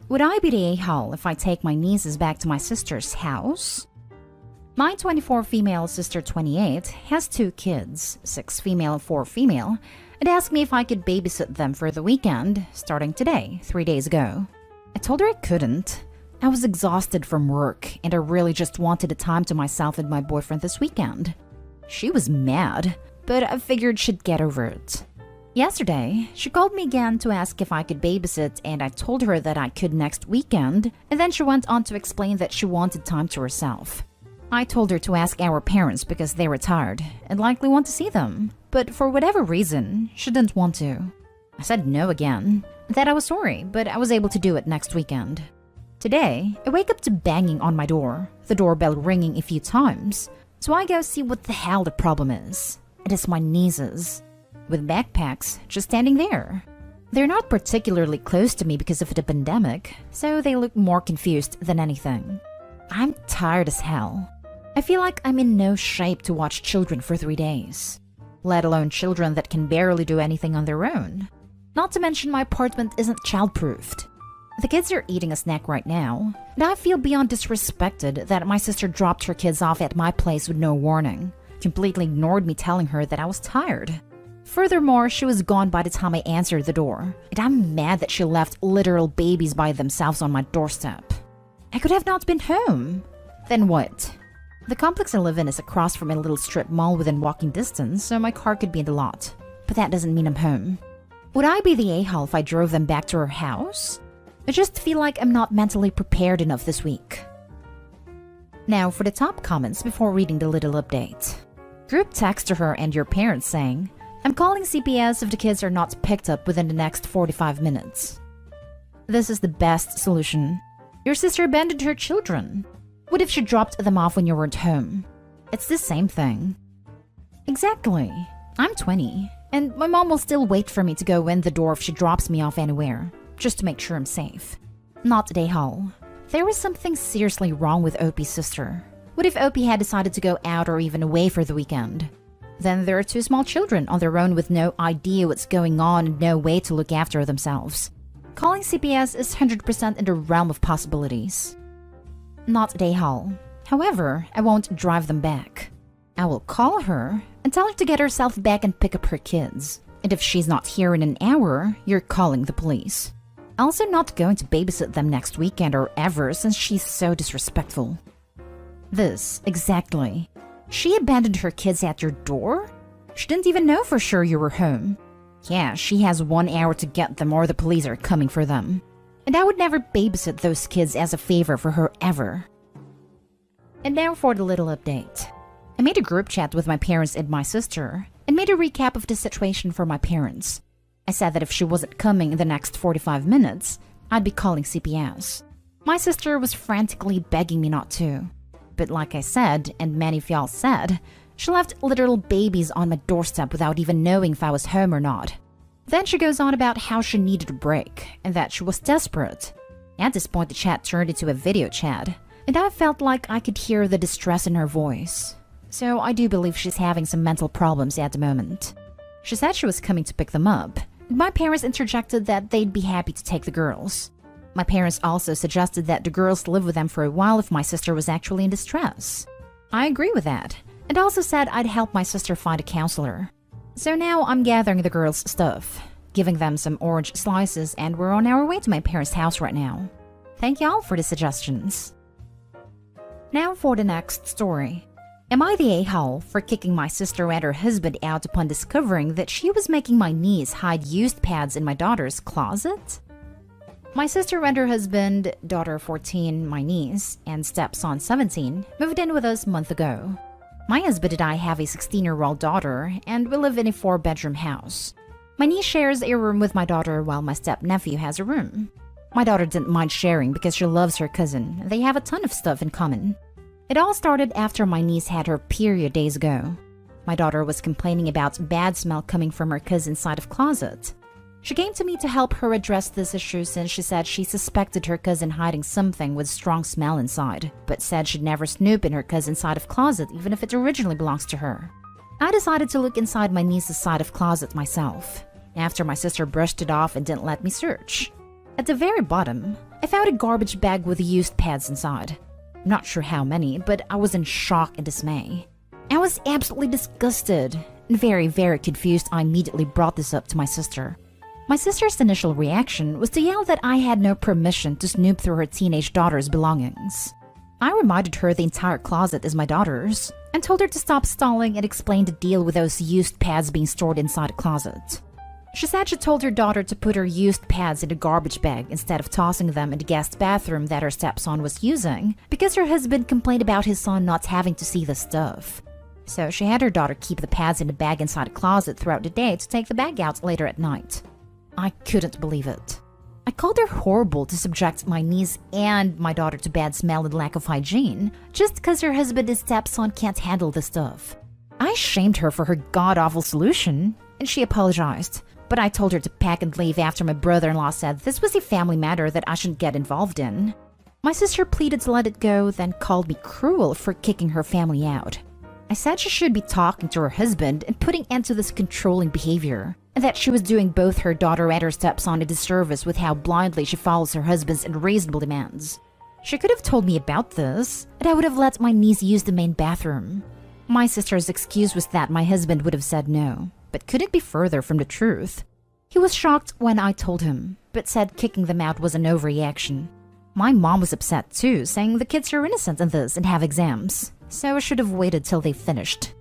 Would I be the a-hole if I take my nieces back to my sister's house? My 24 female sister 28 has 2 kids, 6 female, 4 female, and asked me if I could babysit them for the weekend, starting today, 3 days ago. I told her I couldn't. I was exhausted from work, and I really just wanted the time to myself and my boyfriend this weekend. She was mad, but I figured she'd get over it. Yesterday, she called me again to ask if I could babysit, and I told her that I could next weekend, and then she went on to explain that she wanted time to herself. I told her to ask our parents because they were tired and likely want to see them, but for whatever reason, she didn't want to. I said no again, that I was sorry, but I was able to do it next weekend. Today, I wake up to banging on my door, the doorbell ringing a few times, so I go see what the hell the problem is. It is my nieces, with backpacks just standing there. They're not particularly close to me because of the pandemic, so they look more confused than anything. I'm tired as hell. I feel like I'm in no shape to watch children for 3 days, let alone children that can barely do anything on their own. Not to mention my apartment isn't child-proofed. The kids are eating a snack right now, and I feel beyond disrespected that my sister dropped her kids off at my place with no warning, completely ignored me telling her that I was tired. Furthermore, she was gone by the time I answered the door, and I'm mad that she left literal babies by themselves on my doorstep. I could have not been home. Then what? The complex I live in is across from a little strip mall within walking distance, so my car could be in the lot. But that doesn't mean I'm home. Would I be the a-hole if I drove them back to her house? I just feel like I'm not mentally prepared enough this week. Now for the top comments before reading the little update. Group text to her and your parents saying, I'm calling CPS if the kids are not picked up within the next 45 minutes. This is the best solution. Your sister abandoned her children. What if she dropped them off when you weren't home? It's the same thing. Exactly. I'm 20, and my mom will still wait for me to go in the door if she drops me off anywhere, just to make sure I'm safe. Not the a-hole. There was something seriously wrong with Opie's sister. What if Opie had decided to go out or even away for the weekend? Then there are 2 small children on their own with no idea what's going on and no way to look after themselves. Calling CPS is 100% in the realm of possibilities. Not the a-hole. However, I won't drive them back. I will call her and tell her to get herself back and pick up her kids. And if she's not here in an hour, you're calling the police. Also not going to babysit them next weekend or ever since she's so disrespectful. This, exactly. She abandoned her kids at your door? She didn't even know for sure you were home. Yeah, she has 1 hour to get them or the police are coming for them. And I would never babysit those kids as a favor for her ever. And now for the little update. I made a group chat with my parents and my sister, and made a recap of the situation for my parents. I said that if she wasn't coming in the next 45 minutes, I'd be calling CPS. My sister was frantically begging me not to. But like I said, and many of y'all said, she left literal babies on my doorstep without even knowing if I was home or not. Then she goes on about how she needed a break, and that she was desperate. At this point the chat turned into a video chat, and I felt like I could hear the distress in her voice. So I do believe she's having some mental problems at the moment. She said she was coming to pick them up, and my parents interjected that they'd be happy to take the girls. My parents also suggested that the girls live with them for a while if my sister was actually in distress. I agree with that, and also said I'd help my sister find a counselor. So now I'm gathering the girls' stuff, giving them some orange slices, and we're on our way to my parents' house right now. Thank y'all for the suggestions. Now for the next story. Am I the a-hole for kicking my sister and her husband out upon discovering that she was making my niece hide used pads in my daughter's closet? My sister and her husband, daughter 14, my niece, and stepson 17, moved in with us a month ago. My husband and I have a 16-year-old daughter, and we live in a 4-bedroom house. My niece shares a room with my daughter while my step-nephew has a room. My daughter didn't mind sharing because she loves her cousin. They have a ton of stuff in common. It all started after my niece had her period days ago. My daughter was complaining about bad smell coming from her cousin's side of closet. She came to me to help her address this issue since she said she suspected her cousin hiding something with strong smell inside, but said she'd never snoop in her cousin's side of closet even if it originally belongs to her. I decided to look inside my niece's side of closet myself, after my sister brushed it off and didn't let me search. At the very bottom, I found a garbage bag with used pads inside. I'm not sure how many, but I was in shock and dismay. I was absolutely disgusted and very, very confused. I immediately brought this up to my sister. My sister's initial reaction was to yell that I had no permission to snoop through her teenage daughter's belongings. I reminded her the entire closet is my daughter's and told her to stop stalling and explain the deal with those used pads being stored inside a closet. She said she told her daughter to put her used pads in a garbage bag instead of tossing them in the guest bathroom that her stepson was using because her husband complained about his son not having to see the stuff. So she had her daughter keep the pads in the bag inside a closet throughout the day to take the bag out later at night. I couldn't believe it. I called her horrible to subject my niece and my daughter to bad smell and lack of hygiene just because her husband and stepson can't handle the stuff. I shamed her for her god-awful solution, and she apologized, but I told her to pack and leave after my brother-in-law said this was a family matter that I shouldn't get involved in. My sister pleaded to let it go, then called me cruel for kicking her family out. I said she should be talking to her husband and putting end to this controlling behavior, and that she was doing both her daughter and her stepson a disservice with how blindly she follows her husband's unreasonable demands. She could have told me about this, and I would have let my niece use the main bathroom. My sister's excuse was that my husband would have said no, but couldn't be further from the truth. He was shocked when I told him, but said kicking them out was an overreaction. My mom was upset too, saying the kids are innocent in this and have exams, so I should have waited till they finished.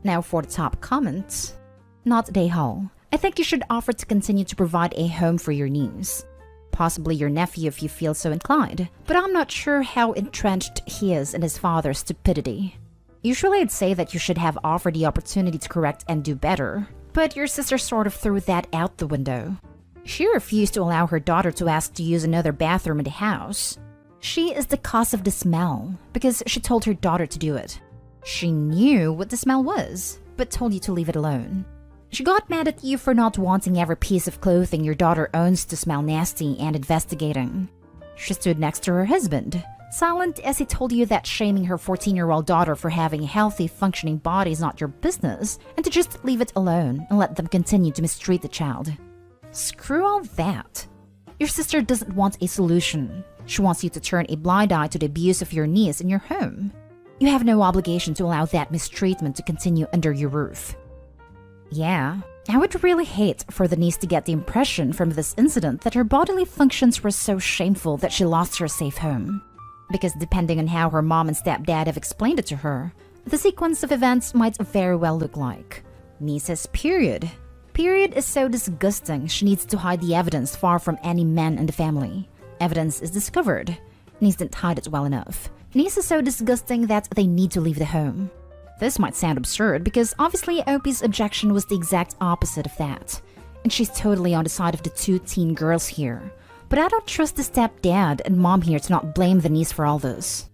Now for the top comment. Not Day Hall. I think you should offer to continue to provide a home for your niece. Possibly your nephew if you feel so inclined, but I'm not sure how entrenched he is in his father's stupidity. Usually I'd say that you should have offered the opportunity to correct and do better, but your sister sort of threw that out the window. She refused to allow her daughter to ask to use another bathroom in the house. She is the cause of the smell because she told her daughter to do it. She knew what the smell was, but told you to leave it alone. She got mad at you for not wanting every piece of clothing your daughter owns to smell nasty and investigating. She stood next to her husband, silent as he told you that shaming her 14-year-old daughter for having a healthy, functioning body is not your business and to just leave it alone and let them continue to mistreat the child. Screw all that. Your sister doesn't want a solution. She wants you to turn a blind eye to the abuse of your niece in your home. You have no obligation to allow that mistreatment to continue under your roof. Yeah, I would really hate for the niece to get the impression from this incident that her bodily functions were so shameful that she lost her safe home. Because depending on how her mom and stepdad have explained it to her, the sequence of events might very well look like niece says period. Period is so disgusting she needs to hide the evidence far from any men in the family. Evidence is discovered. Niece didn't hide it well enough. Niece is so disgusting that they need to leave the home. This might sound absurd because obviously Opie's objection was the exact opposite of that. And she's totally on the side of the two teen girls here. But I don't trust the stepdad and mom here to not blame the niece for all this.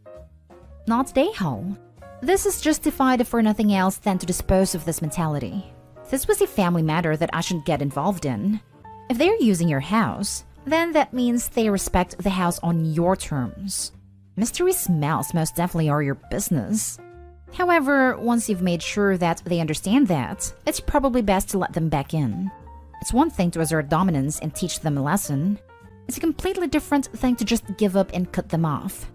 Not Dayhall. This is justified for nothing else than to dispose of this mentality. This was a family matter that I shouldn't get involved in. If they're using your house, then that means they respect the house on your terms. Mystery smells most definitely are your business. However, once you've made sure that they understand that, it's probably best to let them back in. It's one thing to assert dominance and teach them a lesson. It's a completely different thing to just give up and cut them off.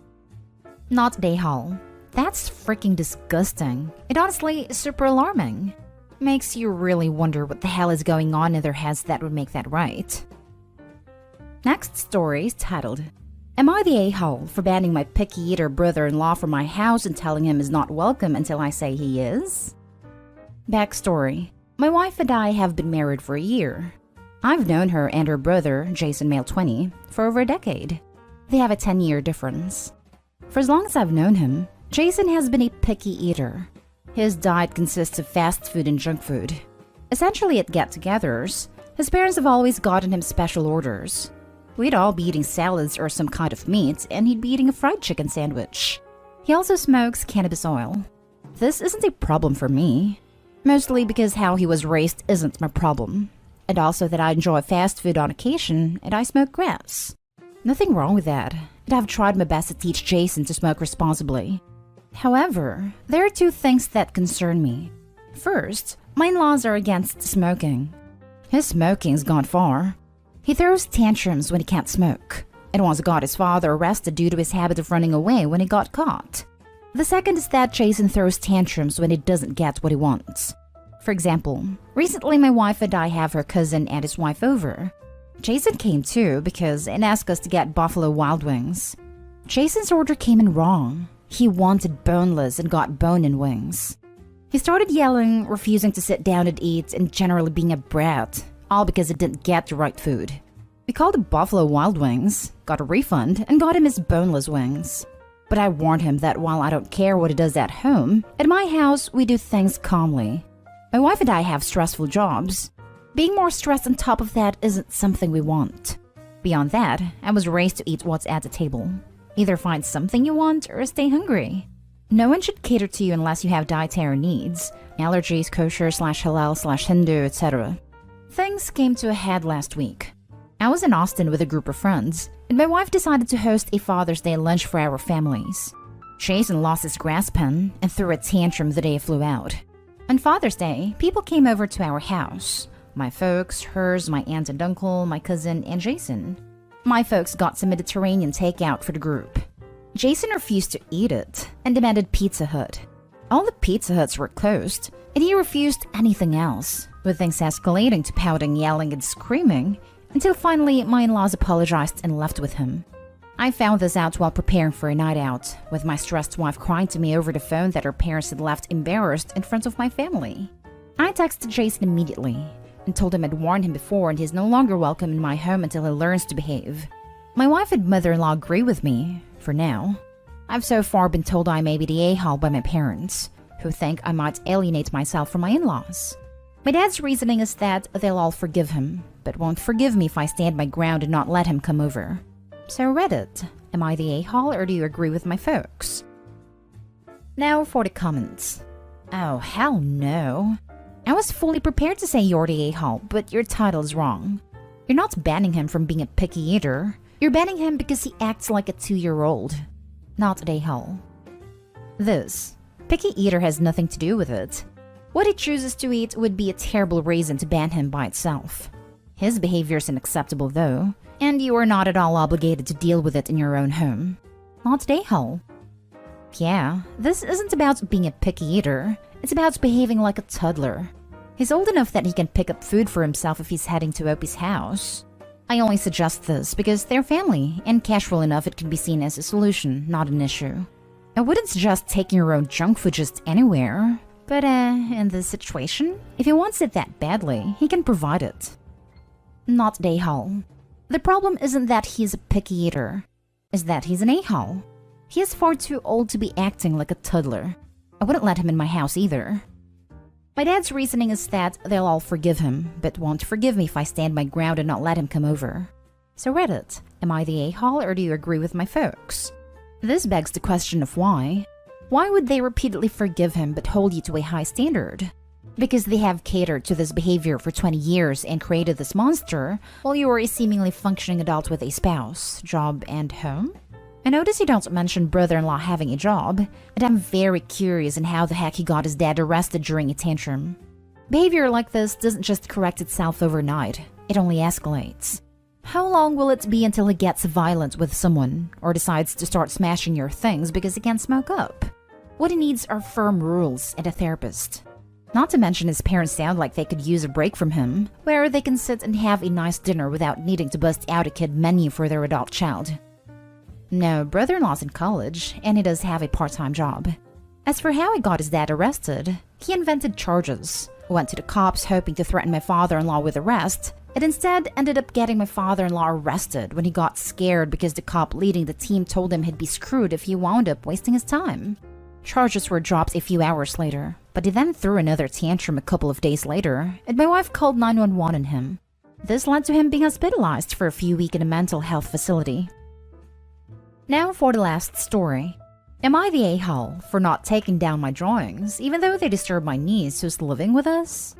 Not Dayhall. That's freaking disgusting. It honestly is super alarming. Makes you really wonder what the hell is going on in their heads that would make that right. Next story is titled, Am I the a-hole for banning my picky eater brother-in-law from my house and telling him he's not welcome until I say he is? Backstory. My wife and I have been married for a year. I've known her and her brother, Jason male 20, for over a decade. They have a 10-year difference. For as long as I've known him, Jason has been a picky eater. His diet consists of fast food and junk food. Essentially at get-togethers, his parents have always gotten him special orders. We'd all be eating salads or some kind of meat, and he'd be eating a fried chicken sandwich. He also smokes cannabis oil. This isn't a problem for me. Mostly because how he was raised isn't my problem. And also that I enjoy fast food on occasion, and I smoke grass. Nothing wrong with that, and I've tried my best to teach Jason to smoke responsibly. However, there are two things that concern me. First, my in-laws are against smoking. His smoking's gone far. He throws tantrums when he can't smoke, and once got his father arrested due to his habit of running away when he got caught. The second is that Jason throws tantrums when he doesn't get what he wants. For example, recently my wife and I have her cousin and his wife over. Jason came too and asked us to get Buffalo Wild Wings. Jason's order came in wrong. He wanted boneless and got bone-in wings. He started yelling, refusing to sit down and eat, and generally being a brat, all because he didn't get the right food. We called it Buffalo Wild Wings, got a refund, and got him his boneless wings. But I warned him that while I don't care what he does at home, at my house we do things calmly. My wife and I have stressful jobs. Being more stressed on top of that isn't something we want. Beyond that, I was raised to eat what's at the table. Either find something you want or stay hungry. No one should cater to you unless you have dietary needs, allergies, kosher/halal/Hindu, etc. Things came to a head last week. I was in Austin with a group of friends, and my wife decided to host a Father's Day lunch for our families. Jason lost his grass pen and threw a tantrum the day I flew out. On Father's Day, people came over to our house. My folks, hers, my aunt and uncle, my cousin, and Jason. My folks got some Mediterranean takeout for the group. Jason refused to eat it and demanded Pizza Hut. All the Pizza Huts were closed, and he refused anything else, with things escalating to pouting, yelling, and screaming, until finally my in-laws apologized and left with him. I found this out while preparing for a night out, with my stressed wife crying to me over the phone that her parents had left embarrassed in front of my family. I texted Jason immediately and told him I'd warned him before and he's no longer welcome in my home until he learns to behave. My wife and mother-in-law agree with me, for now. I've so far been told I may be the a-hole by my parents, who think I might alienate myself from my in-laws. My dad's reasoning is that they'll all forgive him, but won't forgive me if I stand my ground and not let him come over. So Reddit, am I the a-hole or do you agree with my folks? Now for the comments. Oh, hell no. I was fully prepared to say you're the a-hole, but your title is wrong. You're not banning him from being a picky eater. You're banning him because he acts like a 2-year-old. Not an a-hole. This. Picky eater has nothing to do with it. What he chooses to eat would be a terrible reason to ban him by itself. His behavior is unacceptable though, and you are not at all obligated to deal with it in your own home. Not an a-hole. Yeah, this isn't about being a picky eater. It's about behaving like a toddler. He's old enough that he can pick up food for himself if he's heading to Opie's house. I only suggest this because they're family, and casual enough it can be seen as a solution, not an issue. I wouldn't suggest taking your own junk food just anywhere, but in this situation, if he wants it that badly, he can provide it. Not an a-hole. The problem isn't that he's a picky eater, it's that he's an a-hole. He is far too old to be acting like a toddler. I wouldn't let him in my house either. My dad's reasoning is that they'll all forgive him, but won't forgive me if I stand my ground and not let him come over. So Reddit, am I the a-hole or do you agree with my folks? This begs the question of why. Why would they repeatedly forgive him but hold you to a high standard? Because they have catered to this behavior for 20 years and created this monster, while you are a seemingly functioning adult with a spouse, job, and home? I notice you don't mention brother-in-law having a job, and I'm very curious in how the heck he got his dad arrested during a tantrum. Behavior like this doesn't just correct itself overnight, it only escalates. How long will it be until he gets violent with someone, or decides to start smashing your things because he can't smoke up? What he needs are firm rules and a therapist. Not to mention his parents sound like they could use a break from him, where they can sit and have a nice dinner without needing to bust out a kid menu for their adult child. No, brother-in-law's in college, and he does have a part-time job. As for how he got his dad arrested, he invented charges, went to the cops hoping to threaten my father-in-law with arrest, and instead ended up getting my father-in-law arrested when he got scared because the cop leading the team told him he'd be screwed if he wound up wasting his time. Charges were dropped a few hours later, but he then threw another tantrum a couple of days later, and my wife called 911 on him. This led to him being hospitalized for a few weeks in a mental health facility. Now for the last story. Am I the a-hole for not taking down my drawings, even though they disturb my niece who's living with us?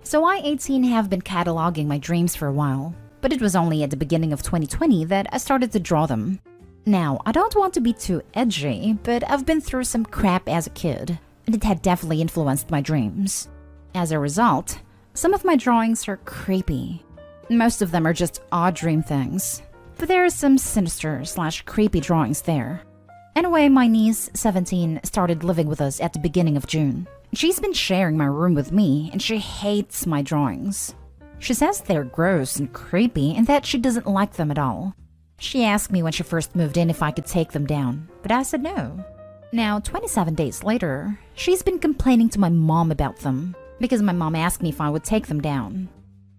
So I, 18, have been cataloging my dreams for a while, but it was only at the beginning of 2020 that I started to draw them. Now, I don't want to be too edgy, but I've been through some crap as a kid, and it had definitely influenced my dreams. As a result, some of my drawings are creepy. Most of them are just odd dream things, but there are some sinister/creepy drawings there. Anyway, my niece, 17, started living with us at the beginning of June. She's been sharing my room with me, and she hates my drawings. She says they're gross and creepy and that she doesn't like them at all. She asked me when she first moved in if I could take them down, but I said no. Now, 27 days later, she's been complaining to my mom about them because my mom asked me if I would take them down.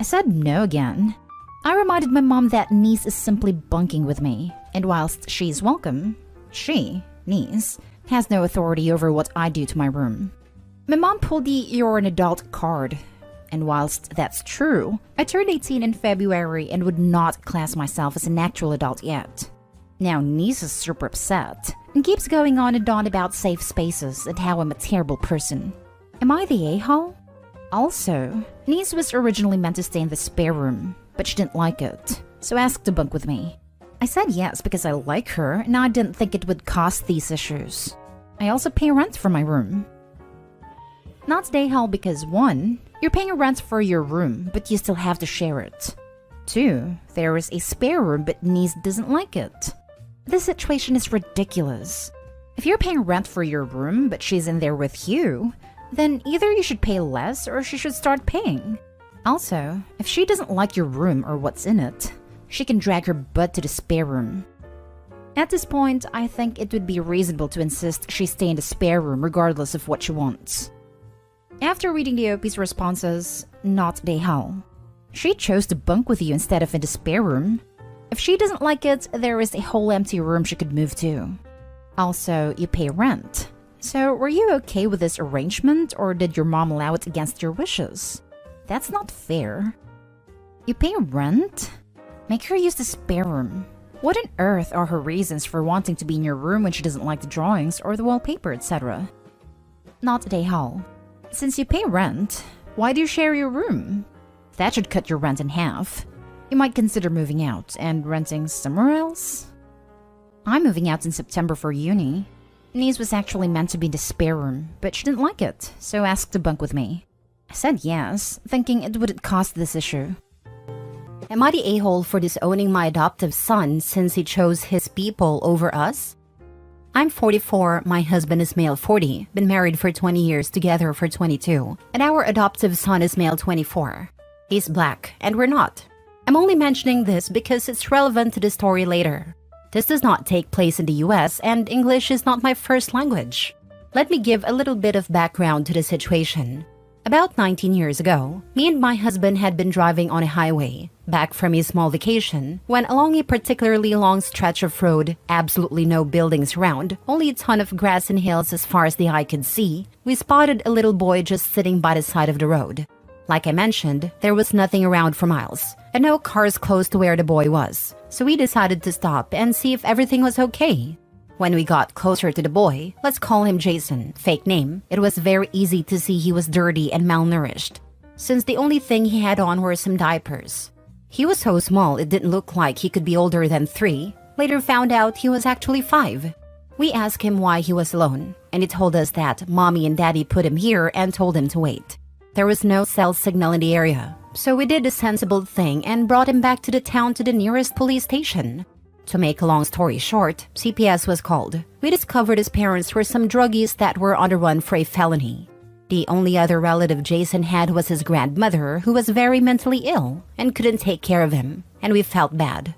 I said no again. I reminded my mom that niece is simply bunking with me, and whilst she's welcome, she, niece, has no authority over what I do to my room. My mom pulled the "you're an adult" card, and whilst that's true, I turned 18 in February and would not class myself as an actual adult yet. Now niece is super upset and keeps going on and on about safe spaces and how I'm a terrible person. Am I the a-hole? Also, niece was originally meant to stay in the spare room, but she didn't like it, so asked to bunk with me. I said yes because I like her and I didn't think it would cause these issues. I also pay rent for my room. Not the a-hole because 1, you're paying rent for your room, but you still have to share it. 2, there is a spare room but niece doesn't like it. This situation is ridiculous. If you're paying rent for your room but she's in there with you, then either you should pay less or she should start paying. Also, if she doesn't like your room or what's in it, she can drag her butt to the spare room. At this point, I think it would be reasonable to insist she stay in the spare room regardless of what she wants. After reading the OP's responses, not the a-hole. She chose to bunk with you instead of in the spare room. If she doesn't like it, there is a whole empty room she could move to. Also, you pay rent. So, were you okay with this arrangement, or did your mom allow it against your wishes? That's not fair. You pay rent? Make her use the spare room. What on earth are her reasons for wanting to be in your room when she doesn't like the drawings or the wallpaper, etc.? Not the a-hole. Since you pay rent, why do you share your room? That should cut your rent in half. You might consider moving out and renting somewhere else. I'm moving out in September for uni. Niece was actually meant to be in the spare room, but she didn't like it, so asked to bunk with me. I said yes, thinking it wouldn't cause this issue. Am I the a-hole for disowning my adoptive son since he chose his people over us? I'm 44, my husband is male 40, been married for 20 years, together for 22, and our adoptive son is male 24. He's black, and we're not. I'm only mentioning this because it's relevant to the story later. This does not take place in the US, and English is not my first language. Let me give a little bit of background to the situation. About 19 years ago, me and my husband had been driving on a highway, back from a small vacation, when along a particularly long stretch of road, absolutely no buildings around, only a ton of grass and hills as far as the eye could see, we spotted a little boy just sitting by the side of the road. Like I mentioned, there was nothing around for miles, and no cars close to where the boy was, so we decided to stop and see if everything was okay. When we got closer to the boy, let's call him Jason, fake name, it was very easy to see he was dirty and malnourished, since the only thing he had on were some diapers. He was so small it didn't look like he could be older than 3, later found out he was actually 5. We asked him why he was alone, and he told us that mommy and daddy put him here and told him to wait. There was no cell signal in the area, so we did a sensible thing and brought him back to the town to the nearest police station. To make a long story short, CPS was called. We discovered his parents were some druggies that were on the run for a felony. The only other relative Jason had was his grandmother, who was very mentally ill and couldn't take care of him, and we felt bad.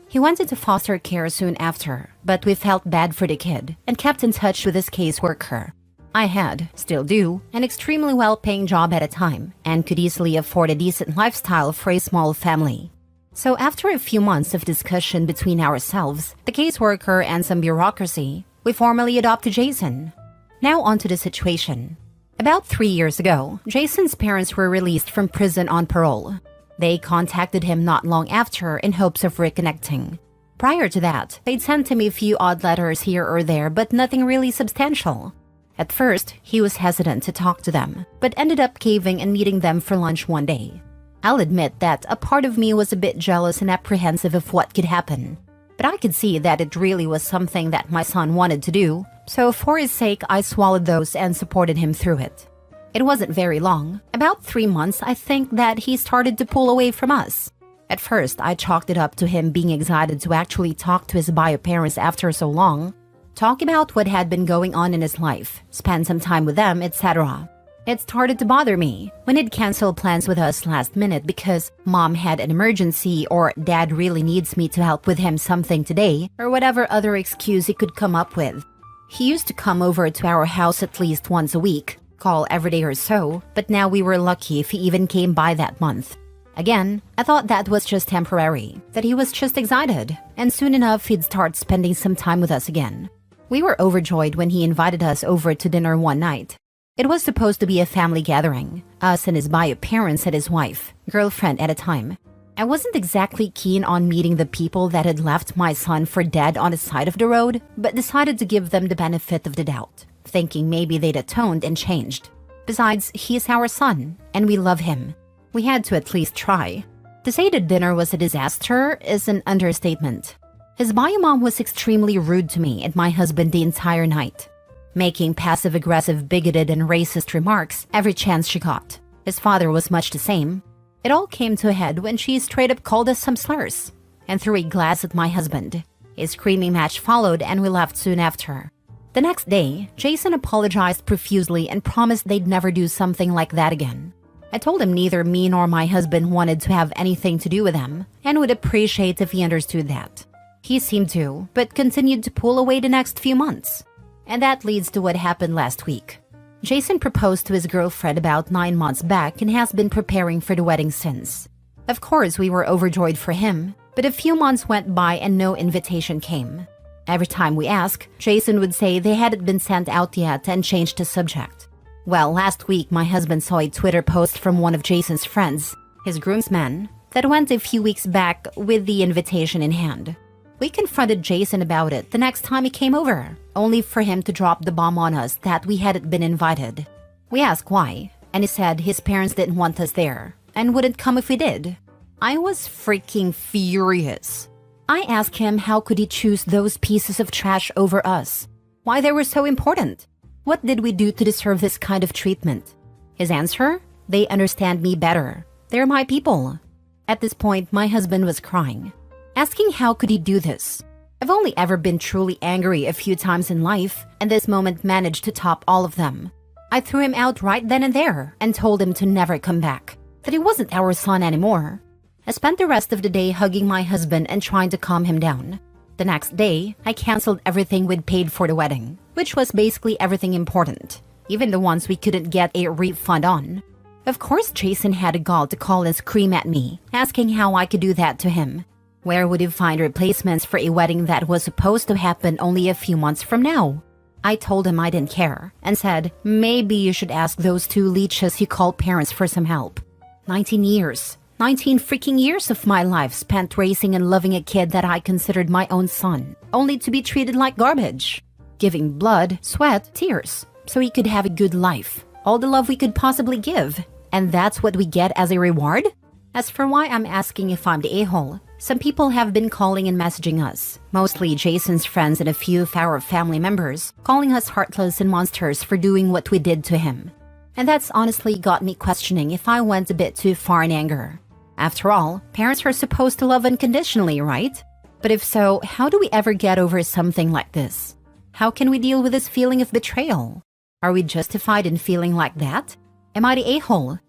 He went into foster care soon after, but we felt bad for the kid and kept in touch with his caseworker. I had, still do, an extremely well-paying job at a time and could easily afford a decent lifestyle for a small family. So after a few months of discussion between ourselves, the caseworker, and some bureaucracy, we formally adopted Jason. Now onto the situation. About 3 years ago, Jason's parents were released from prison on parole. They contacted him not long after in hopes of reconnecting. Prior to that, they'd sent him a few odd letters here or there, but nothing really substantial. At first, he was hesitant to talk to them, but ended up caving and meeting them for lunch one day. I'll admit that a part of me was a bit jealous and apprehensive of what could happen, but I could see that it really was something that my son wanted to do, so for his sake I swallowed those and supported him through it. It wasn't very long, about 3 months I think, that he started to pull away from us. At first, I chalked it up to him being excited to actually talk to his bio parents after so long, talk about what had been going on in his life, spend some time with them, etc. It started to bother me when he'd cancel plans with us last minute because mom had an emergency or dad really needs me to help with him something today or whatever other excuse he could come up with. He used to come over to our house at least once a week, call every day or so, but now we were lucky if he even came by that month. Again, I thought that was just temporary, that he was just excited, and soon enough he'd start spending some time with us again. We were overjoyed when he invited us over to dinner one night. It was supposed to be a family gathering, us and his bio parents and his wife, girlfriend at a time. I wasn't exactly keen on meeting the people that had left my son for dead on the side of the road, but decided to give them the benefit of the doubt, thinking maybe they'd atoned and changed. Besides, he's our son, and we love him. We had to at least try. To say the dinner was a disaster is an understatement. His bio mom was extremely rude to me and my husband the entire night, making passive-aggressive, bigoted, and racist remarks every chance she got. His father was much the same. It all came to a head when she straight-up called us some slurs and threw a glass at my husband. A screaming match followed and we left soon after. The next day, Jason apologized profusely and promised they'd never do something like that again. I told him neither me nor my husband wanted to have anything to do with him and would appreciate if he understood that. He seemed to, but continued to pull away the next few months. And that leads to what happened last week. Jason proposed to his girlfriend about 9 months back and has been preparing for the wedding since. Of course, we were overjoyed for him, but a few months went by and no invitation came. Every time we asked, Jason would say they hadn't been sent out yet and changed the subject. Well, last week my husband saw a Twitter post from one of Jason's friends, his groomsmen, that went a few weeks back with the invitation in hand. We confronted Jason about it the next time he came over, only for him to drop the bomb on us that we hadn't been invited. We asked why, and he said his parents didn't want us there and wouldn't come if we did. I was freaking furious. I asked him how could he choose those pieces of trash over us, why they were so important. What did we do to deserve this kind of treatment? His answer? They understand me better. They're my people. At this point, my husband was crying, asking how could he do this. I've only ever been truly angry a few times in life, and this moment managed to top all of them. I threw him out right then and there and told him to never come back, that he wasn't our son anymore. I spent the rest of the day hugging my husband and trying to calm him down. The next day, I canceled everything we'd paid for the wedding, which was basically everything important, even the ones we couldn't get a refund on. Of course, Jason had a gall to call and scream at me, asking how I could do that to him. Where would he find replacements for a wedding that was supposed to happen only a few months from now? I told him I didn't care, and said, maybe you should ask those two leeches you call parents for some help. 19 freaking years of my life spent raising and loving a kid that I considered my own son, only to be treated like garbage. Giving blood, sweat, tears, so he could have a good life. All the love we could possibly give. And that's what we get as a reward? As for why I'm asking if I'm the a-hole, some people have been calling and messaging us, mostly Jason's friends and a few of our family members, calling us heartless and monsters for doing what we did to him. And that's honestly got me questioning if I went a bit too far in anger. After all, parents are supposed to love unconditionally, right? But if so, how do we ever get over something like this? How can we deal with this feeling of betrayal? Are we justified in feeling like that? Am I the a-hole?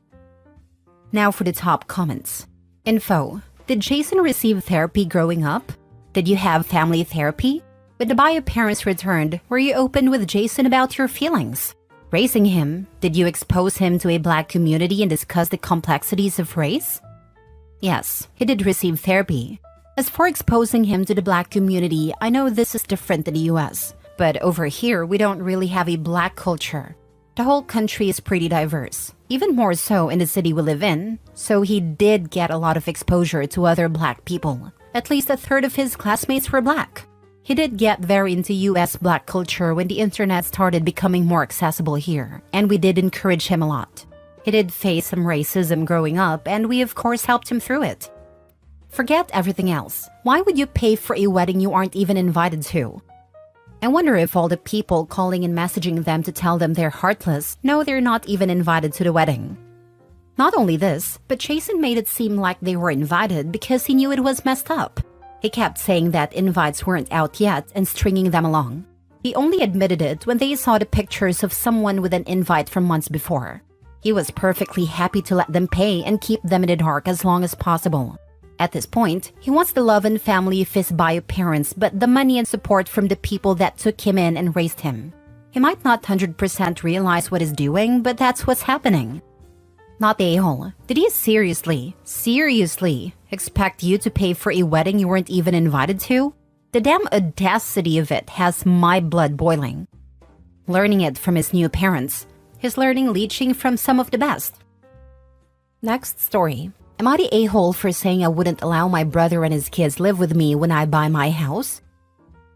Now for the top comments. Info. Did Jason receive therapy growing up? Did you have family therapy? When the bio parents returned, were you open with Jason about your feelings? Raising him, did you expose him to a black community and discuss the complexities of race? Yes, he did receive therapy. As for exposing him to the black community, I know this is different in the US, but over here we don't really have a black culture. The whole country is pretty diverse, even more so in the city we live in, so he did get a lot of exposure to other black people. At least a third of his classmates were black. He did get very into US black culture when the internet started becoming more accessible here, and we did encourage him a lot. He did face some racism growing up, and we of course helped him through it. Forget everything else. Why would you pay for a wedding you aren't even invited to? I wonder if all the people calling and messaging them to tell them they're heartless know they're not even invited to the wedding. Not only this, but Jason made it seem like they were invited because he knew it was messed up. He kept saying that invites weren't out yet and stringing them along. He only admitted it when they saw the pictures of someone with an invite from months before. He was perfectly happy to let them pay and keep them in the dark as long as possible. At this point, he wants the love and family of his bio parents, but the money and support from the people that took him in and raised him. He might not 100% realize what he's doing, but that's what's happening. Not the a-hole. Did he seriously expect you to pay for a wedding you weren't even invited to? The damn audacity of it has my blood boiling. Learning it from his new parents. His learning leeching from some of the best. Next story. Am I the a-hole for saying I wouldn't allow my brother and his kids live with me when I buy my house?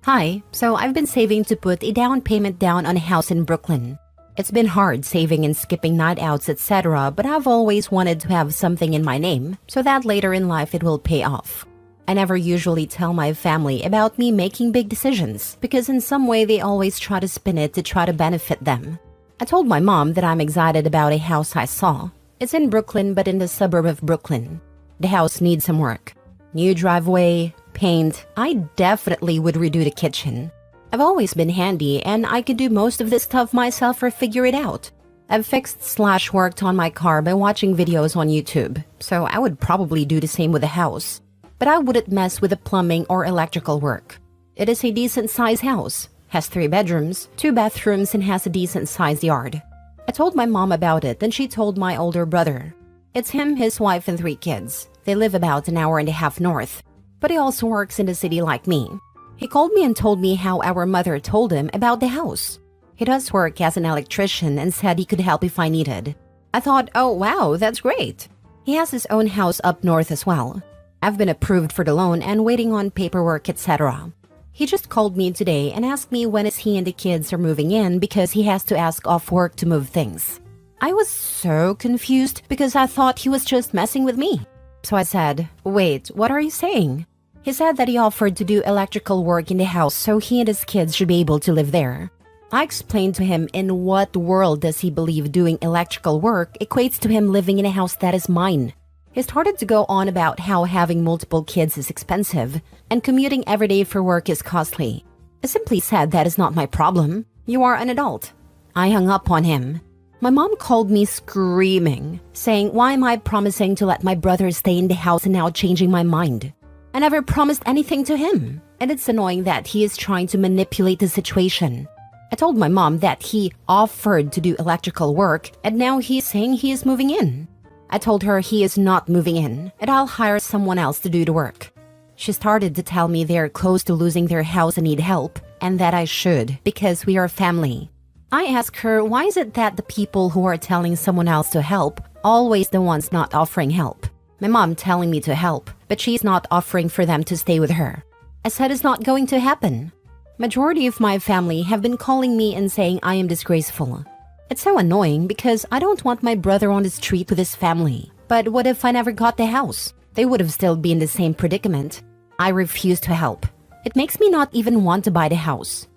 Hi, so I've been saving to put a down payment down on a house in Brooklyn. It's been hard saving and skipping night outs, etc., but I've always wanted to have something in my name so that later in life it will pay off. I never usually tell my family about me making big decisions because in some way they always try to spin it to try to benefit them. I told my mom that I'm excited about a house I saw. It's in Brooklyn, but in the suburb of Brooklyn. The house needs some work. New driveway, paint. I definitely would redo the kitchen. I've always been handy and I could do most of this stuff myself or figure it out. I've fixed/worked on my car by watching videos on YouTube, so I would probably do the same with the house. But I wouldn't mess with the plumbing or electrical work. It is a decent-sized house, has 3 bedrooms, 2 bathrooms, and has a decent-sized yard. I told my mom about it, and she told my older brother. It's him, his wife, and 3 kids. They live about an hour and a half north, but he also works in the city like me. He called me and told me how our mother told him about the house. He does work as an electrician and said he could help if I needed. I thought, oh wow, that's great. He has his own house up north as well. I've been approved for the loan and waiting on paperwork, etc. He just called me today and asked me when is he and the kids are moving in because he has to ask off work to move things. I was so confused because I thought he was just messing with me. So I said, wait, what are you saying? He said that he offered to do electrical work in the house so he and his kids should be able to live there. I explained to him in what world does he believe doing electrical work equates to him living in a house that is mine. He started to go on about how having multiple kids is expensive and commuting every day for work is costly. I simply said that is not my problem. You are an adult. I hung up on him. My mom called me screaming, saying, why am I promising to let my brother stay in the house and now changing my mind? I never promised anything to him, and it's annoying that he is trying to manipulate the situation. I told my mom that he offered to do electrical work, and now he's saying he is moving in. I told her he is not moving in, and I'll hire someone else to do the work. She started to tell me they're close to losing their house and need help, and that I should, because we are family. I asked her, why is it that the people who are telling someone else to help always the ones not offering help? My mom telling me to help, but she's not offering for them to stay with her. I said it's not going to happen. Majority of my family have been calling me and saying I am disgraceful. It's so annoying because I don't want my brother on the street with his family. But what if I never got the house? They would have still been in the same predicament. I refuse to help. It makes me not even want to buy the house.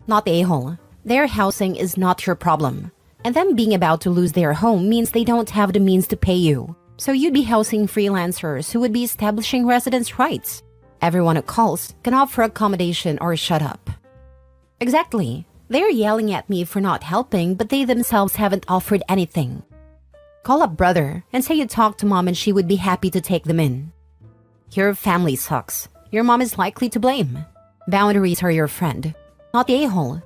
Not the a-hole. Their housing is not your problem. And them being about to lose their home means they don't have the means to pay you. So you'd be housing freelancers who would be establishing residence rights. Everyone who calls can offer accommodation or shut up. Exactly. They're yelling at me for not helping, but they themselves haven't offered anything. Call up brother and say you talked to mom and she would be happy to take them in. Your family sucks. Your mom is likely to blame. Boundaries are your friend, not the a-hole.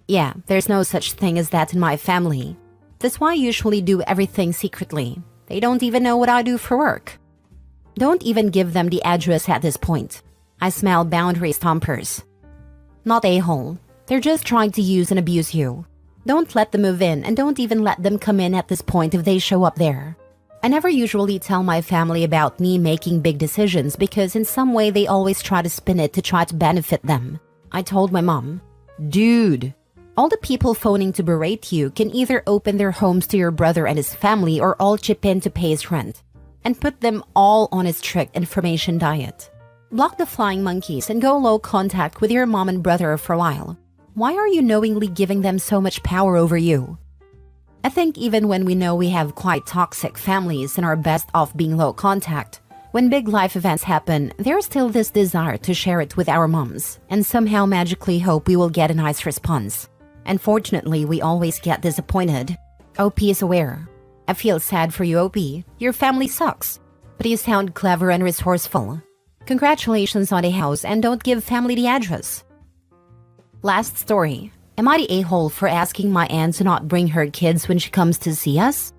Yeah, there's no such thing as that in my family. That's why I usually do everything secretly. They don't even know what I do for work. Don't even give them the address at this point. I smell boundary stompers. Not a-hole. They're just trying to use and abuse you. Don't let them move in and don't even let them come in at this point if they show up there. I never usually tell my family about me making big decisions because in some way they always try to spin it to try to benefit them. I told my mom, dude, all the people phoning to berate you can either open their homes to your brother and his family or all chip in to pay his rent and put them all on a strict information diet. Block the flying monkeys and go low contact with your mom and brother for a while. Why are you knowingly giving them so much power over you? I think even when we know we have quite toxic families and are best off being low contact, when big life events happen, there's still this desire to share it with our moms and somehow magically hope we will get a nice response. Unfortunately, we always get disappointed. OP is aware. I feel sad for you, OP. Your family sucks. But you sound clever and resourceful. Congratulations on a house and don't give family the address. Last story. Am I the a-hole for asking my aunt to not bring her kids when she comes to see us?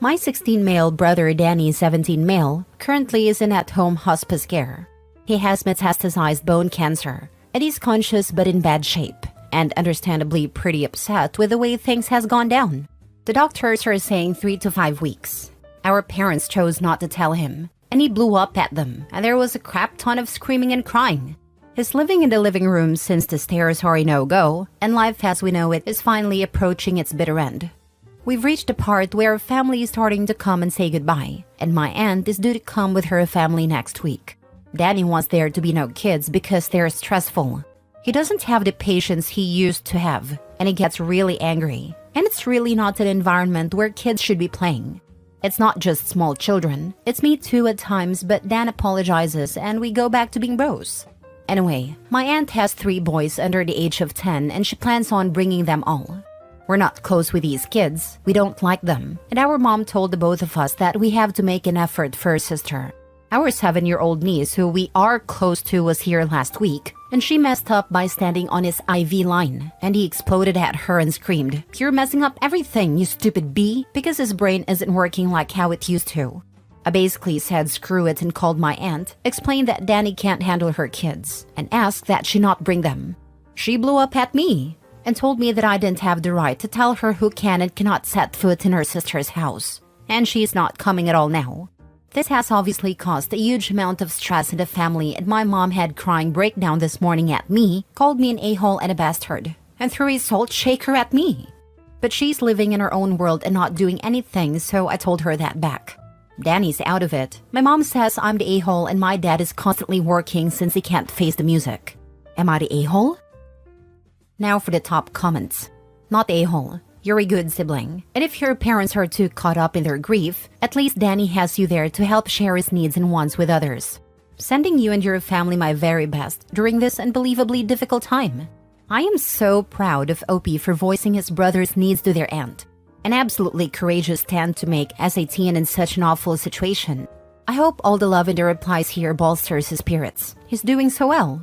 My 16 male brother Danny, 17 male, currently is in at-home hospice care. He has metastasized bone cancer, and he's conscious but in bad shape, and understandably pretty upset with the way things has gone down. The doctors are saying 3 to 5 weeks. Our parents chose not to tell him, and he blew up at them, and there was a crap ton of screaming and crying. He's living in the living room since the stairs are a no-go, and life as we know it is finally approaching its bitter end. We've reached a part where family is starting to come and say goodbye, and my aunt is due to come with her family next week. Danny wants there to be no kids because they're stressful. He doesn't have the patience he used to have, and he gets really angry. And it's really not an environment where kids should be playing. It's not just small children, it's me too at times, but Dan apologizes and we go back to being bros. Anyway, my aunt has 3 boys under the age of 10 and she plans on bringing them all. We're not close with these kids, we don't like them, and our mom told the both of us that we have to make an effort for her sister. Our 7-year-old niece, who we are close to, was here last week, and she messed up by standing on his IV line, and he exploded at her and screamed, "You're messing up everything, you stupid bee," because his brain isn't working like how it used to. I basically said screw it and called my aunt, explained that Danny can't handle her kids, and asked that she not bring them. She blew up at me, and told me that I didn't have the right to tell her who can and cannot set foot in her sister's house, and she's not coming at all now. This has obviously caused a huge amount of stress in the family, and my mom had crying breakdown this morning at me, called me an a-hole and a bastard, and threw a salt shaker at me. But she's living in her own world and not doing anything, so I told her that back. Danny's out of it. My mom says I'm the a-hole and my dad is constantly working since he can't face the music. Am I the a-hole? Now for the top comments. Not a-hole. You're a good sibling. And if your parents are too caught up in their grief, at least Danny has you there to help share his needs and wants with others. Sending you and your family my very best during this unbelievably difficult time. I am so proud of OP for voicing his brother's needs to their aunt. An absolutely courageous stand to make as a teen in such an awful situation. I hope all the love in the replies here bolsters his spirits. He's doing so well.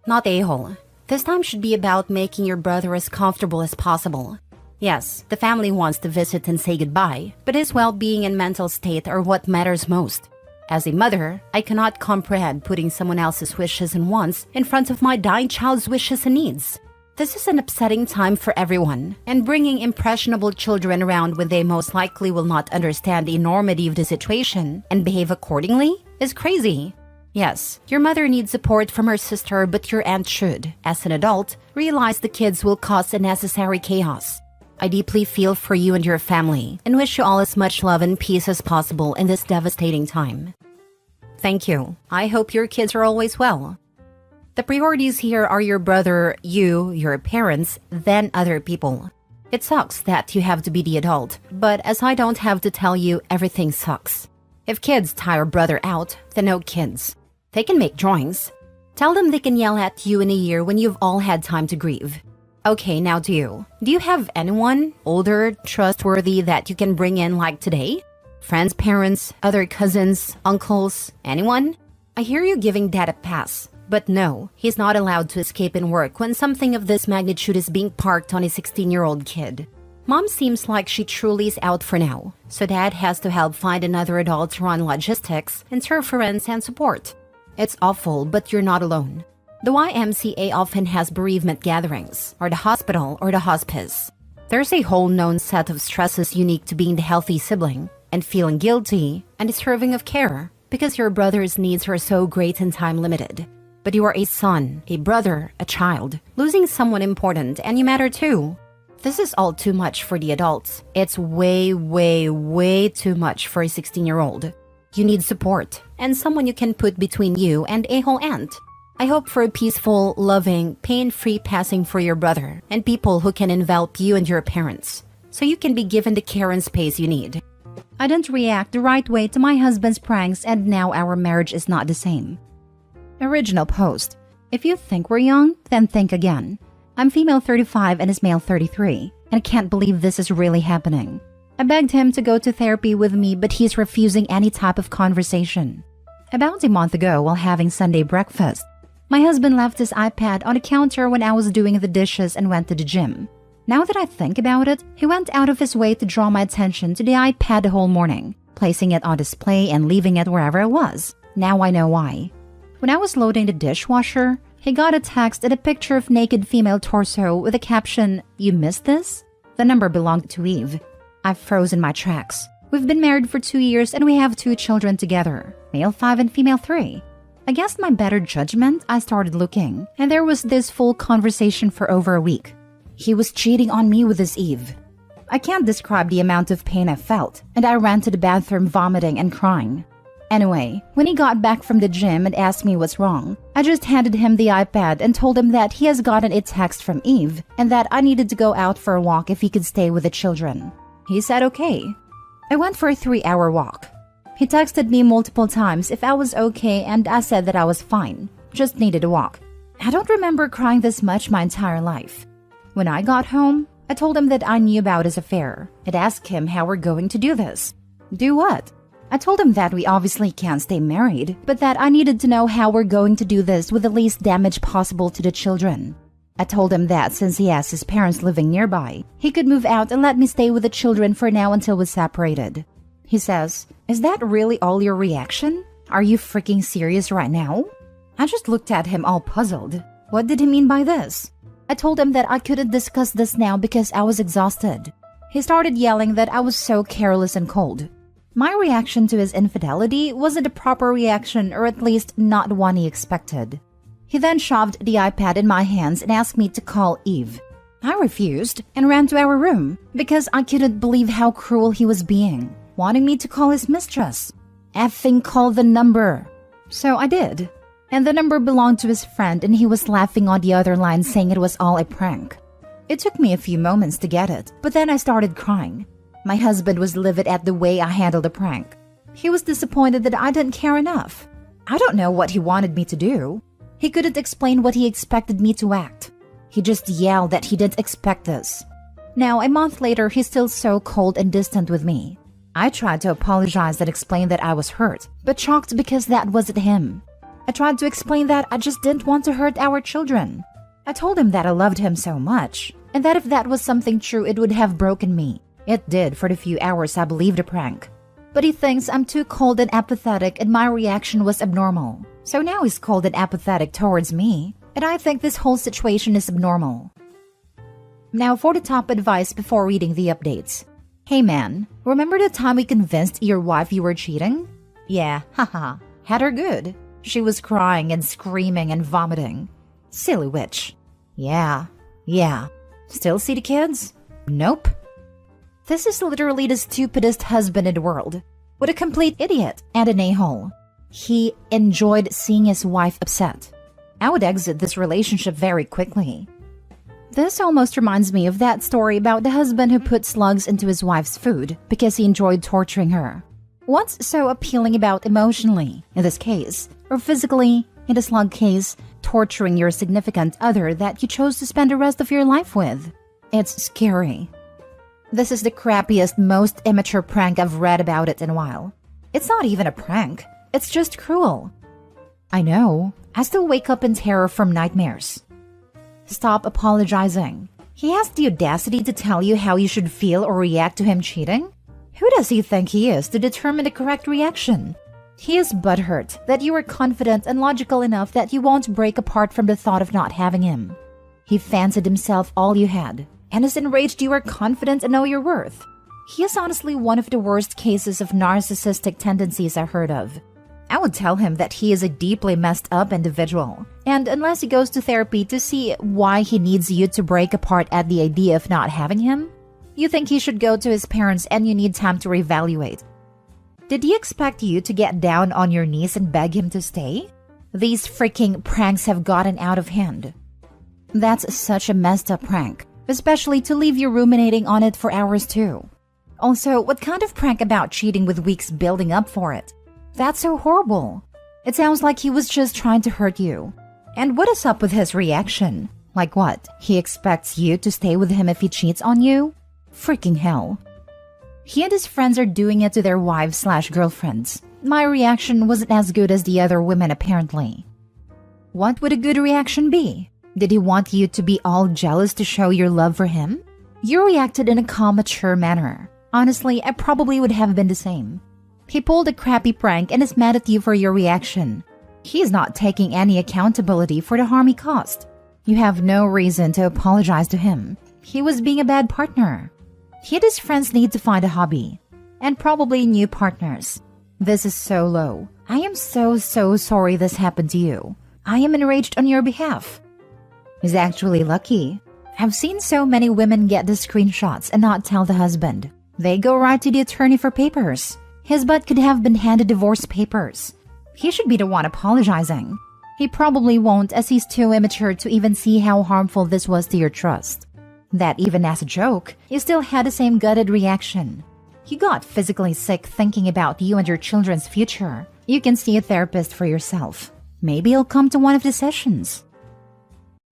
Not a-hole. This time should be about making your brother as comfortable as possible. Yes, the family wants to visit and say goodbye, but his well-being and mental state are what matters most. As a mother, I cannot comprehend putting someone else's wishes and wants in front of my dying child's wishes and needs. This is an upsetting time for everyone, and bringing impressionable children around when they most likely will not understand the enormity of the situation and behave accordingly is crazy. Yes, your mother needs support from her sister, but your aunt should, as an adult, realize the kids will cause unnecessary chaos. I deeply feel for you and your family, and wish you all as much love and peace as possible in this devastating time. Thank you. I hope your kids are always well. The priorities here are your brother, you, your parents, then other people. It sucks that you have to be the adult, but as I don't have to tell you, everything sucks. If kids tire brother out, then no kids. They can make drawings. Tell them they can yell at you in a year when you've all had time to grieve. Okay, now to you. Do you have anyone, older, trustworthy, that you can bring in like today? Friends, parents, other cousins, uncles, anyone? I hear you giving Dad a pass, but no, he's not allowed to escape in work when something of this magnitude is being parked on a 16-year-old kid. Mom seems like she truly is out for now, so Dad has to help find another adult to run logistics, interference, and support. It's awful, but you're not alone. The YMCA often has bereavement gatherings, or the hospital, or the hospice. There's a whole known set of stresses unique to being the healthy sibling, and feeling guilty, and deserving of care, because your brother's needs are so great and time limited. But you are a son, a brother, a child, losing someone important, and you matter too. This is all too much for the adults. It's way, way, way too much for a 16-year-old. You need support, and someone you can put between you and a whole aunt. I hope for a peaceful, loving, pain-free passing for your brother, and people who can envelop you and your parents. so you can be given the care and space you need. I didn't react the right way to my husband's pranks, and now our marriage is not the same. Original post. If you think we're young, then think again. I'm female 35 and is male 33, and I can't believe this is really happening. I begged him to go to therapy with me, but he's refusing any type of conversation. About a month ago, while having Sunday breakfast, my husband left his iPad on the counter when I was doing the dishes and went to the gym. Now that I think about it, he went out of his way to draw my attention to the iPad the whole morning, placing it on display and leaving it wherever I was. Now I know why. When I was loading the dishwasher, he got a text and a picture of naked female torso with a caption, "You missed this?" The number belonged to Eve. I've frozen my tracks. We've been married for 2 years and we have 2 children together, male 5 and female 3. Against my better judgment, I started looking, and there was this full conversation for over a week. He was cheating on me with this Eve. I can't describe the amount of pain I felt, and I ran to the bathroom vomiting and crying. Anyway, when he got back from the gym and asked me what's wrong, I just handed him the iPad and told him that he has gotten a text from Eve and that I needed to go out for a walk if he could stay with the children. He said okay. I went for a 3-hour walk. He texted me multiple times if I was okay, and I said that I was fine, just needed a walk. I don't remember crying this much my entire life. When I got home, I told him that I knew about his affair and asked him how we're going to do this. Do what? I told him that we obviously can't stay married, but that I needed to know how we're going to do this with the least damage possible to the children. I told him that since he has his parents living nearby, he could move out and let me stay with the children for now until we're separated. He says, "Is that really all your reaction? Are you freaking serious right now?" I just looked at him all puzzled. What did he mean by this? I told him that I couldn't discuss this now because I was exhausted. He started yelling that I was so careless and cold. My reaction to his infidelity wasn't a proper reaction, or at least not one he expected. He then shoved the iPad in my hands and asked me to call Eve. I refused and ran to our room because I couldn't believe how cruel he was being, wanting me to call his mistress. Effing call the number. So I did. And the number belonged to his friend, and he was laughing on the other line saying it was all a prank. It took me a few moments to get it, but then I started crying. My husband was livid at the way I handled the prank. He was disappointed that I didn't care enough. I don't know what he wanted me to do. He couldn't explain what he expected me to act. He just yelled that he didn't expect this. Now, a month later, he's still so cold and distant with me. I tried to apologize and explain that I was hurt, but shocked because that wasn't him. I tried to explain that I just didn't want to hurt our children. I told him that I loved him so much, and that if that was something true, it would have broken me. It did for the few hours I believed a prank. But he thinks I'm too cold and apathetic, and my reaction was abnormal. So now he's cold and apathetic towards me, and I think this whole situation is abnormal. Now for the top advice before reading the updates. Hey man, remember the time we convinced your wife you were cheating? Yeah, haha, had her good. She was crying and screaming and vomiting. Silly witch. Yeah. Still see the kids? Nope. This is literally the stupidest husband in the world. What a complete idiot and an a-hole. He enjoyed seeing his wife upset. I would exit this relationship very quickly. This almost reminds me of that story about the husband who put slugs into his wife's food because he enjoyed torturing her. What's so appealing about emotionally, in this case, or physically, in the slug case, torturing your significant other that you chose to spend the rest of your life with? It's scary. This is the crappiest, most immature prank I've read about it in a while. It's not even a prank. It's just cruel. I know. I still wake up in terror from nightmares. Stop apologizing. He has the audacity to tell you how you should feel or react to him cheating? Who does he think he is to determine the correct reaction? He is butthurt that you are confident and logical enough that you won't break apart from the thought of not having him. He fancied himself all you had, and is enraged you are confident and know your worth. He is honestly one of the worst cases of narcissistic tendencies I heard of. I would tell him that he is a deeply messed up individual, and unless he goes to therapy to see why he needs you to break apart at the idea of not having him, you think he should go to his parents and you need time to reevaluate. Did he expect you to get down on your knees and beg him to stay? These freaking pranks have gotten out of hand. That's such a messed up prank. especially to leave you ruminating on it for hours too. Also, what kind of prank about cheating with weeks building up for it? That's so horrible. It sounds like he was just trying to hurt you. And what is up with his reaction? Like what? He expects you to stay with him if he cheats on you? Freaking hell. He and his friends are doing it to their wives/girlfriends. My reaction wasn't as good as the other women apparently. What would a good reaction be? Did he want you to be all jealous to show your love for him? You reacted in a calm, mature manner. Honestly, I probably would have been the same. He pulled a crappy prank and is mad at you for your reaction. He is not taking any accountability for the harm he caused. You have no reason to apologize to him. He was being a bad partner. He and his friends need to find a hobby. And probably new partners. This is so low. I am so sorry this happened to you. I am enraged on your behalf. He's actually lucky. I've seen so many women get the screenshots and not tell the husband. They go right to the attorney for papers. His butt could have been handed divorce papers. He should be the one apologizing. He probably won't, as he's too immature to even see how harmful this was to your trust. That even as a joke, you still had the same gutted reaction. You got physically sick thinking about you and your children's future. You can see a therapist for yourself. Maybe he'll come to one of the sessions.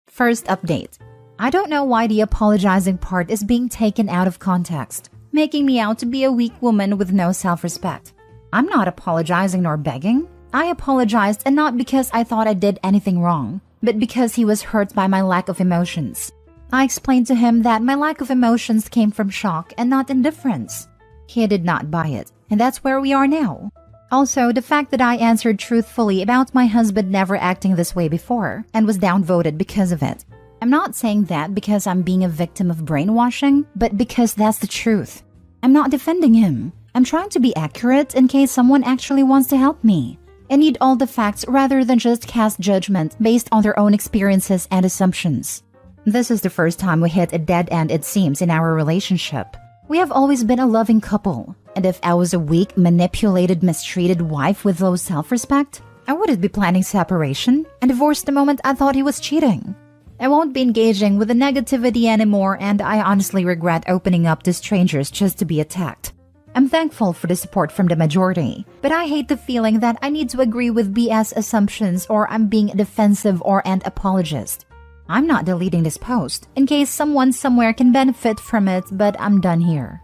First update. I don't know why the apologizing part is being taken out of context, making me out to be a weak woman with no self-respect. I'm not apologizing nor begging. I apologized, and not because I thought I did anything wrong, but because he was hurt by my lack of emotions. I explained to him that my lack of emotions came from shock and not indifference. He did not buy it, and that's where we are now. Also, the fact that I answered truthfully about my husband never acting this way before and was downvoted because of it. I'm not saying that because I'm being a victim of brainwashing, but because that's the truth. I'm not defending him. I'm trying to be accurate in case someone actually wants to help me. I need all the facts rather than just cast judgment based on their own experiences and assumptions. This is the first time we hit a dead end, it seems, in our relationship. We have always been a loving couple, and if I was a weak, manipulated, mistreated wife with low self-respect, I wouldn't be planning separation and divorce the moment I thought he was cheating. I won't be engaging with the negativity anymore, and I honestly regret opening up to strangers just to be attacked. I'm thankful for the support from the majority, but I hate the feeling that I need to agree with BS assumptions or I'm being defensive or an apologist. I'm not deleting this post in case someone somewhere can benefit from it, but I'm done here.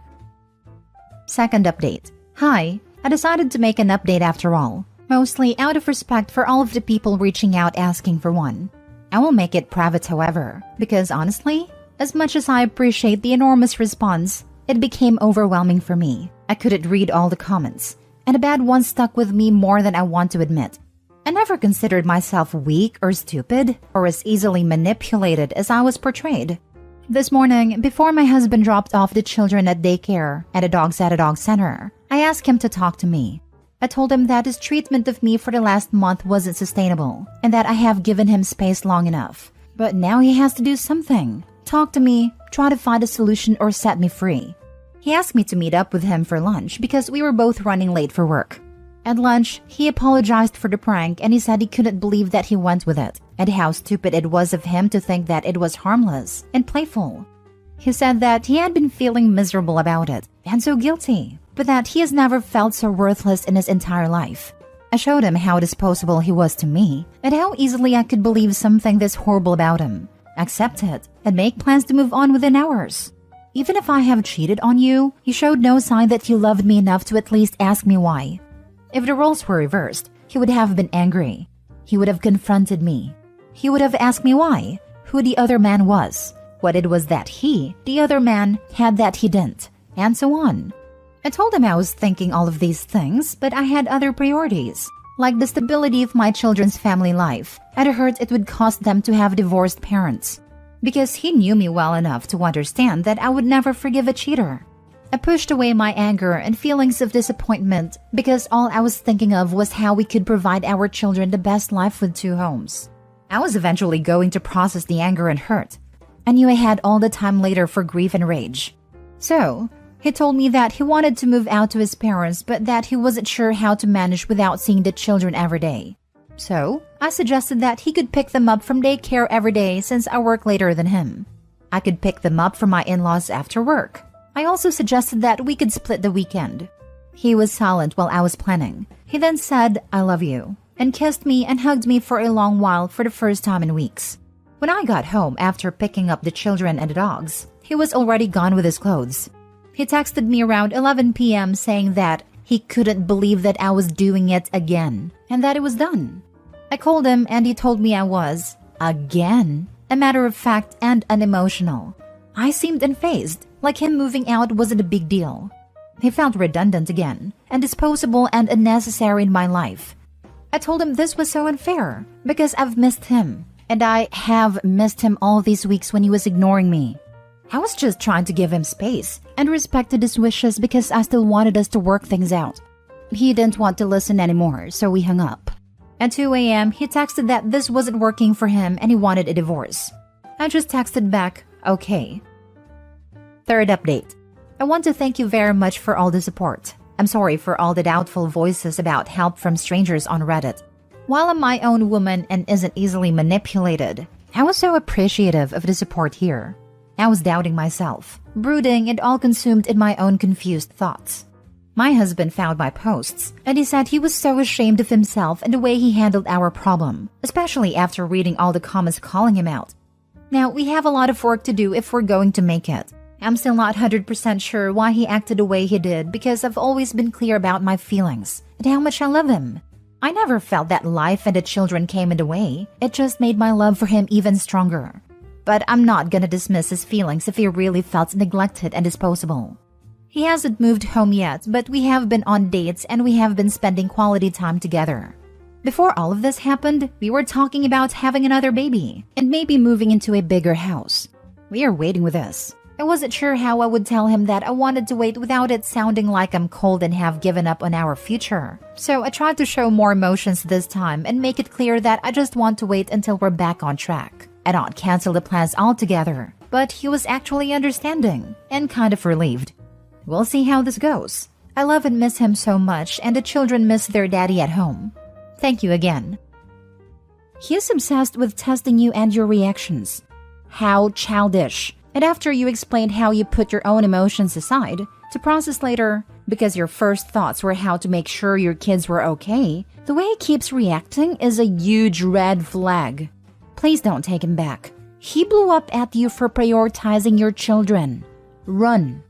Second update. Hi, I decided to make an update after all, mostly out of respect for all of the people reaching out asking for one. I will make it private, however, because honestly, as much as I appreciate the enormous response, it became overwhelming for me. I couldn't read all the comments, and a bad one stuck with me more than I want to admit. I never considered myself weak or stupid or as easily manipulated as I was portrayed. This morning, before my husband dropped off the children at daycare and the dogs at a dog center, I asked him to talk to me. I told him that his treatment of me for the last month wasn't sustainable and that I have given him space long enough. But now he has to do something. Talk to me, try to find a solution, or set me free. He asked me to meet up with him for lunch because we were both running late for work. At lunch, he apologized for the prank and he said he couldn't believe that he went with it and how stupid it was of him to think that it was harmless and playful. He said that he had been feeling miserable about it and so guilty, but that he has never felt so worthless in his entire life. I showed him how disposable he was to me and how easily I could believe something this horrible about him, accept it, and make plans to move on within hours. Even if I have cheated on you, you showed no sign that you loved me enough to at least ask me why. If the roles were reversed, he would have been angry. He would have confronted me. He would have asked me why, who the other man was, what it was that he, the other man, had that he didn't, and so on. I told him I was thinking all of these things, but I had other priorities, like the stability of my children's family life. I'd heard it would cost them to have divorced parents, because he knew me well enough to understand that I would never forgive a cheater. I pushed away my anger and feelings of disappointment because all I was thinking of was how we could provide our children the best life with 2 homes. I was eventually going to process the anger and hurt. I knew I had all the time later for grief and rage. So, he told me that he wanted to move out to his parents but that he wasn't sure how to manage without seeing the children every day. So, I suggested that he could pick them up from daycare every day since I work later than him. I could pick them up from my in-laws after work. I also suggested that we could split the weekend. He was silent while I was planning. He then said, "I love you," and kissed me and hugged me for a long while for the first time in weeks. When I got home after picking up the children and the dogs, he was already gone with his clothes. He texted me around 11 p.m. saying that he couldn't believe that I was doing it again and that it was done. I called him and he told me I was, again, a matter of fact and unemotional. I seemed unfazed, like him moving out wasn't a big deal. He felt redundant again and disposable and unnecessary in my life. I told him this was so unfair because I've missed him, and I have missed him all these weeks when he was ignoring me. I was just trying to give him space and respected his wishes because I still wanted us to work things out. He didn't want to listen anymore, so we hung up. At 2 a.m., he texted that this wasn't working for him and he wanted a divorce. I just texted back, okay. Third update. I want to thank you very much for all the support. I'm sorry for all the doubtful voices about help from strangers on Reddit. While I'm my own woman and isn't easily manipulated, I was so appreciative of the support here. I was doubting myself, brooding and all consumed in my own confused thoughts. My husband found my posts, and he said he was so ashamed of himself and the way he handled our problem, especially after reading all the comments calling him out. Now, we have a lot of work to do if we're going to make it. I'm still not 100% sure why he acted the way he did because I've always been clear about my feelings and how much I love him. I never felt that life and the children came in the way. It just made my love for him even stronger. But I'm not gonna dismiss his feelings if he really felt neglected and disposable. He hasn't moved home yet, but we have been on dates and we have been spending quality time together. Before all of this happened, we were talking about having another baby and maybe moving into a bigger house. We are waiting with this. I wasn't sure how I would tell him that I wanted to wait without it sounding like I'm cold and have given up on our future. So I tried to show more emotions this time and make it clear that I just want to wait until we're back on track. I don't cancel the plans altogether, but he was actually understanding and kind of relieved. We'll see how this goes. I love and miss him so much, and the children miss their daddy at home. Thank you again. He is obsessed with testing you and your reactions. How childish. And after you explained how you put your own emotions aside to process later, because your first thoughts were how to make sure your kids were okay, the way he keeps reacting is a huge red flag. Please don't take him back. He blew up at you for prioritizing your children. Run.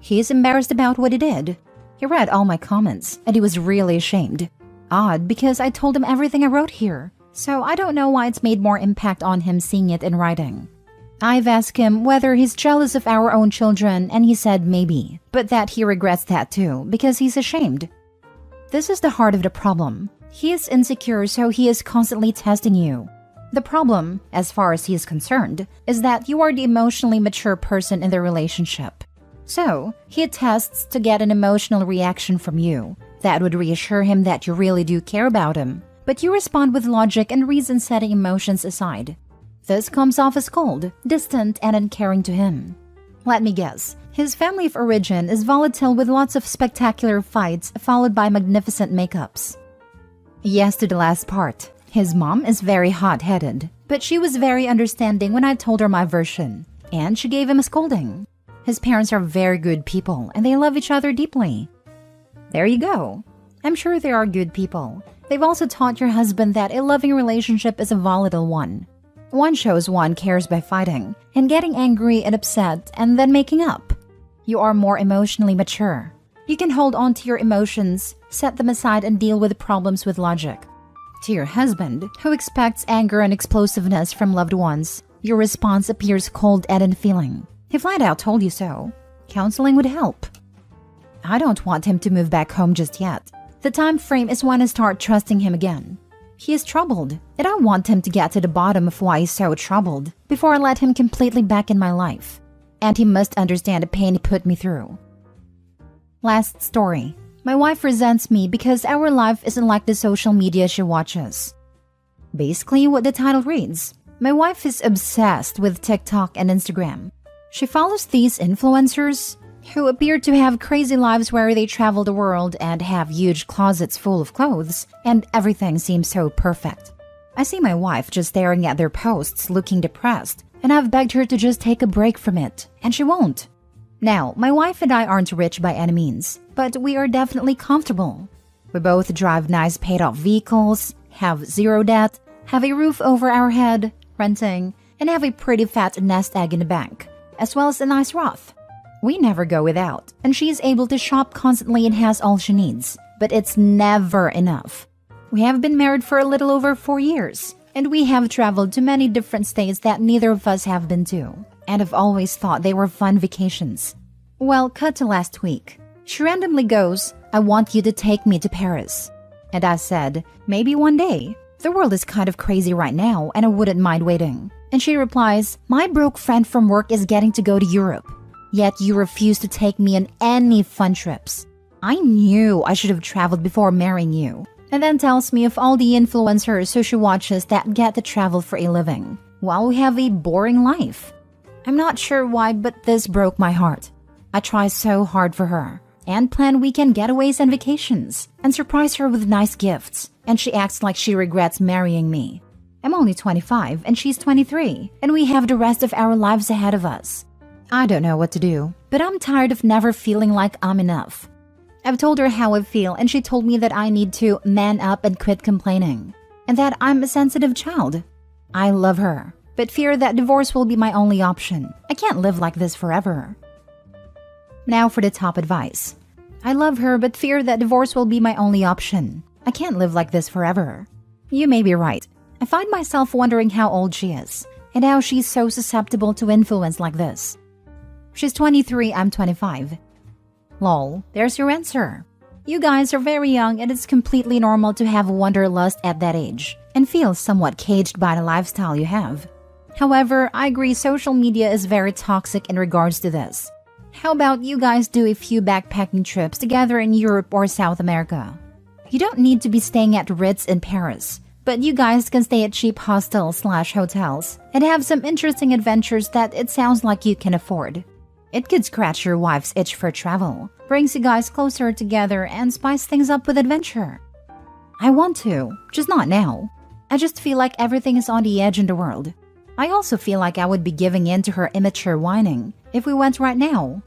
He's embarrassed about what he did. He read all my comments, and he was really ashamed. Odd, because I told him everything I wrote here, so I don't know why it's made more impact on him seeing it in writing. I've asked him whether he's jealous of our own children, and he said maybe, but that he regrets that too, because he's ashamed. This is the heart of the problem. He is insecure, so he is constantly testing you. The problem, as far as he is concerned, is that you are the emotionally mature person in the relationship. So, he tests to get an emotional reaction from you that would reassure him that you really do care about him, but you respond with logic and reason, setting emotions aside. This comes off as cold, distant, and uncaring to him. Let me guess, his family of origin is volatile with lots of spectacular fights followed by magnificent makeups. Yes to the last part. His mom is very hot-headed, but she was very understanding when I told her my version, and she gave him a scolding. His parents are very good people, and they love each other deeply. There you go. I'm sure they are good people. They've also taught your husband that a loving relationship is a volatile one. One shows one cares by fighting and getting angry and upset and then making up. You are more emotionally mature. You can hold on to your emotions, set them aside, and deal with problems with logic. To your husband, who expects anger and explosiveness from loved ones, your response appears cold and unfeeling. He flat out told you so. Counseling would help. I don't want him to move back home just yet. The time frame is when I start trusting him again. He is troubled, and I want him to get to the bottom of why he's so troubled before I let him completely back in my life. And he must understand the pain he put me through. Last story. My wife resents me because our life isn't like the social media she watches. Basically what the title reads. My wife is obsessed with TikTok and Instagram. She follows these influencers who appear to have crazy lives where they travel the world and have huge closets full of clothes, and everything seems so perfect. I see my wife just staring at their posts looking depressed, and I've begged her to just take a break from it, and she won't. Now, my wife and I aren't rich by any means, but we are definitely comfortable. We both drive nice paid-off vehicles, have zero debt, have a roof over our head, renting, and have a pretty fat nest egg in the bank, as well as a nice Roth. We never go without, and she is able to shop constantly and has all she needs, but it's never enough. We have been married for a little over 4 years, and we have traveled to many different states that neither of us have been to, and have always thought they were fun vacations. Well, cut to last week. She randomly goes, "I want you to take me to Paris." And I said, "Maybe one day. The world is kind of crazy right now, and I wouldn't mind waiting." And she replies, "My broke friend from work is getting to go to Europe. Yet you refuse to take me on any fun trips. I knew I should have traveled before marrying you." And then tells me of all the influencers who she watches that get to travel for a living, while we have a boring life. I'm not sure why, but this broke my heart. I try so hard for her, and plan weekend getaways and vacations, and surprise her with nice gifts, and she acts like she regrets marrying me. I'm only 25 and she's 23, and we have the rest of our lives ahead of us. I don't know what to do, but I'm tired of never feeling like I'm enough. I've told her how I feel, and she told me that I need to man up and quit complaining, and that I'm a sensitive child. I love her, but fear that divorce will be my only option. I can't live like this forever. Now for the top advice. I love her, but fear that divorce will be my only option. I can't live like this forever. You may be right. I find myself wondering how old she is, and how she's so susceptible to influence like this. She's 23, I'm 25. Lol, there's your answer. You guys are very young, and it's completely normal to have wanderlust at that age, and feel somewhat caged by the lifestyle you have. However, I agree social media is very toxic in regards to this. How about you guys do a few backpacking trips together in Europe or South America? You don't need to be staying at Ritz in Paris, but you guys can stay at cheap hostels/hotels and have some interesting adventures that it sounds like you can afford. It could scratch your wife's itch for travel, brings you guys closer together, and spice things up with adventure. I want to, just not now. I just feel like everything is on the edge in the world. I also feel like I would be giving in to her immature whining if we went right now.